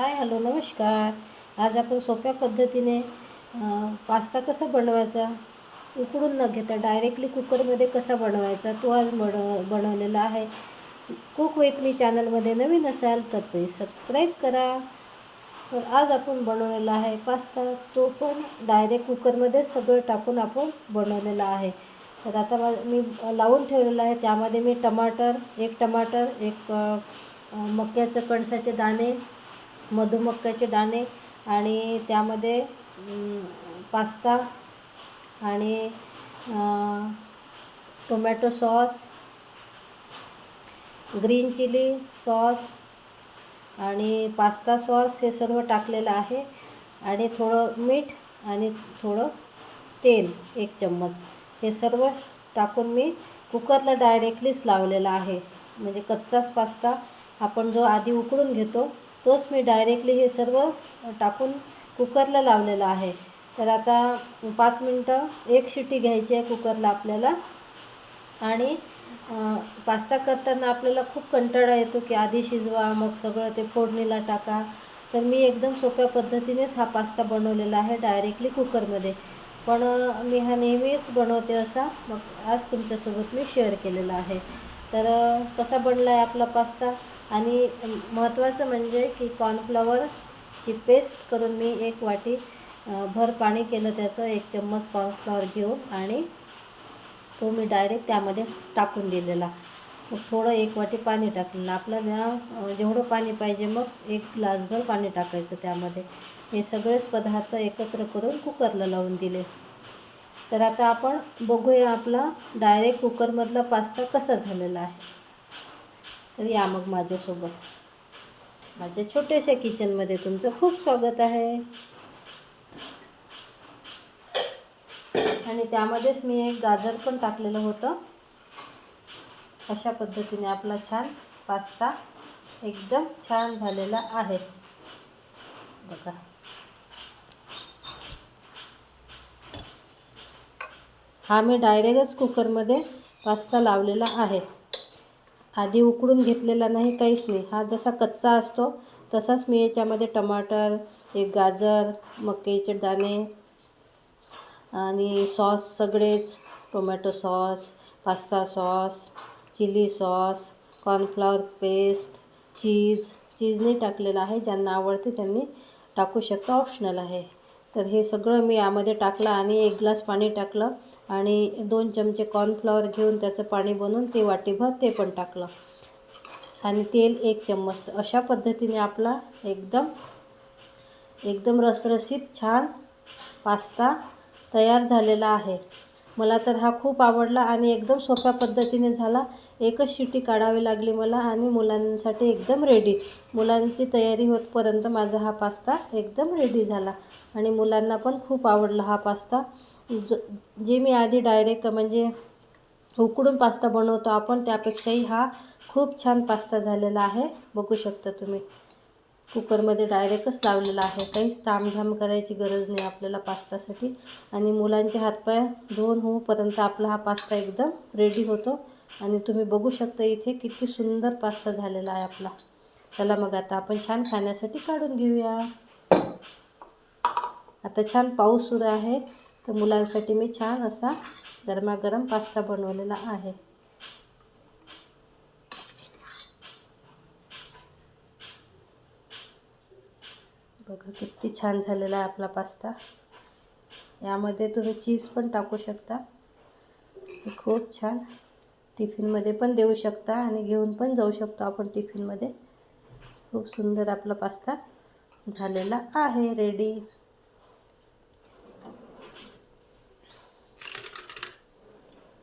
Hi hello नमस्कार. आज आपण सोप्या पद्धतीने पास्ता कसा बनवायचा उकडून न घेता डायरेक्टली कुकरमध्ये कसा बनवायचा तो आज बनवलेला आहे. कुक विथ मी चॅनलमध्ये नवीन असाल तर प्लीज सबस्क्राईब करा. तर आज आपण बनवलेला आहे पास्ता, तो पण डायरेक्ट कुकरमध्ये सगळं टाकून आपण बनवलेला आहे. तर आता मी लावून ठेवलेलं आहे. त्यामध्ये मी एक टमाटर, एक मक्याचं कणसाचे दाणे, मधुमक्याचे दाणे आणि त्यामध्ये पास्ता आणि tomato sauce, green chilli sauce आणि पास्ता सॉस हे सर्व टाकलेलं आहे. आणि थोडं मीठ आणि थोडं तेल 1 चम्मच हे सर्व टाकून मी कुकरला डायरेक्टलीच लावलेला आहे. म्हणजे कच्चाच पास्ता आपण जो आधी उकळून घेतो तोच मी डायरेक्टली हे सर्व टाकून कुकरला लावलेला आहे. तर आता 5 मिनटं एक शिटी घ्यायची आहे कुकरला आपल्याला. आणि पास्ता करताना आपल्याला खूप कंटाळा येतो की आधी शिजवा मग सगळं ते फोडणीला टाका. तर मी एकदम सोप्या पद्धतीनेच हा पास्ता बनवलेला आहे डायरेक्टली कुकरमध्ये. पण मी हा नेहमीच बनवते असा, मग आज तुमच्यासोबत मी शेअर केलेला आहे. तर कसा बनला आहे आपला पास्ता. आणि महत्त्वाचं म्हणजे की कॉर्नफ्लॉवरची पेस्ट करून मी 1 वाटी भर पाणी केलं त्याचं 1 चम्मच कॉर्नफ्लॉवर घेऊन आणि तो मी डायरेक्ट त्यामध्ये टाकून दिलेला. मग थोडं 1 वाटी पाणी टाकलेलं. आपल्याला जेवढं पाणी पाहिजे मग 1 ग्लासभर पाणी टाकायचं त्यामध्ये. हे सगळेच पदार्थ एकत्र करून कुकरला लावून दिले. तर आता आपण बघूया आपला डायरेक्ट कुकरमधला पास्ता कसा झालेला आहे. तर या मग माझ्या छोट्याशा किचनमध्ये तुमचं खूप स्वागत आहे. आणि त्यामध्येच मी एक गाजर पण टाकलेलं होतं. अशा पद्धतीने आपला छान पास्ता एकदम छान झालेला आहे बघा. हा मी डायरेक्टच कुकरमध्ये पास्ता लावलेला आहे. आधी उकडून घेतलेला नाही, काहीच नाही. हा जसा कच्चा असतो तसाच मी याच्यामध्ये टमाटर, एक गाजर, मक्याचे दाणे आणि सॉस सगळेच, tomato sauce, pasta sauce, chilli sauce, cornflour paste, cheese नाही टाकलेलं आहे. ज्यांना आवडते त्यांनी टाकू शकता, ऑप्शनल आहे. तर हे सगळं मी यामध्ये टाकलं आणि 1 ग्लास पाणी टाकलं आणि 2 चमचे कॉर्नफ्लॉवर घेऊन त्याचं पाणी बनवून ते वाटीभर ते पण टाकलं आणि तेल 1 चम्मच. अशा पद्धतीने आपला एकदम रसरशीत छान पास्ता तयार झालेला आहे. मला तर हा खूप आवडला आणि एकदम सोप्या पद्धतीने झाला. एकच शिटी काढावी लागली मला आणि मुलांसाठी एकदम रेडी. मुलांची तयारी होतपर्यंत माझा हा पास्ता एकदम रेडी झाला आणि मुलांना पण खूप आवडला हा पास्ता. जे मी आधी डायरेक्ट म्हणजे उकडून पास्ता बनवतो आपण त्यापेक्षाही हा खूप छान पास्ता झालेला आहे. बघू शकता तुम्ही. कुकरमध्ये डायरेक्टच लावलेला आहे. काहीच तामझाम करायची गरज नाही आपल्याला पास्तासाठी. आणि मुलांचे हातपाय धुवून होईपर्यंत आपला हा पास्ता एकदम रेडी होतो. आणि तुम्ही बघू शकता इथे किती सुंदर पास्ता झालेला आहे आपला. चला मग आता आपण छान खाण्यासाठी काढून घेऊया. आता छान पाऊस सुरू आहे तर मुलांसाठी मी छान असा गरमागरम पास्ता बनवलेला आहे. बघा किती छान झालेला आहे आपला पास्ता. यामध्ये तुम्ही चीज पण टाकू शकता. खूप छान टिफिनमध्ये पण देऊ शकता आणि घेऊन पण जाऊ शकतो आपण टिफिनमध्ये. खूप सुंदर आपला पास्ता झालेला आहे रेडी.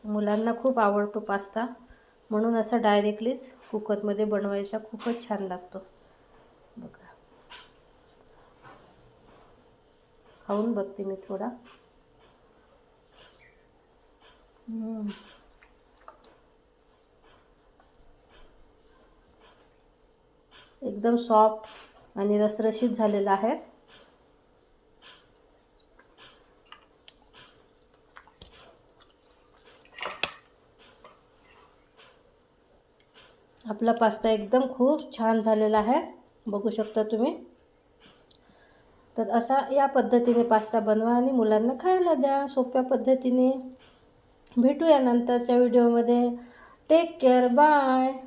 मुलांना खूप आवडतो पास्ता, म्हणून असं डायरेक्टलीच कुकरमध्ये बनवायचा खूपच छान लागतो. बघा खाऊन बघते मी थोडा. एकदम सॉफ्ट आणि रसरशीत झालेला आहे. आपला पास्ता एकदम खूप छान झालेला आहे. बघू शकता तुम्ही. तर असा या पद्धतीने पास्ता बनवा आणि मुलांना खायला द्या सोप्या पद्धतीने. भेटूया नंतरच्या व्हिडिओमध्ये. Take care. बाय.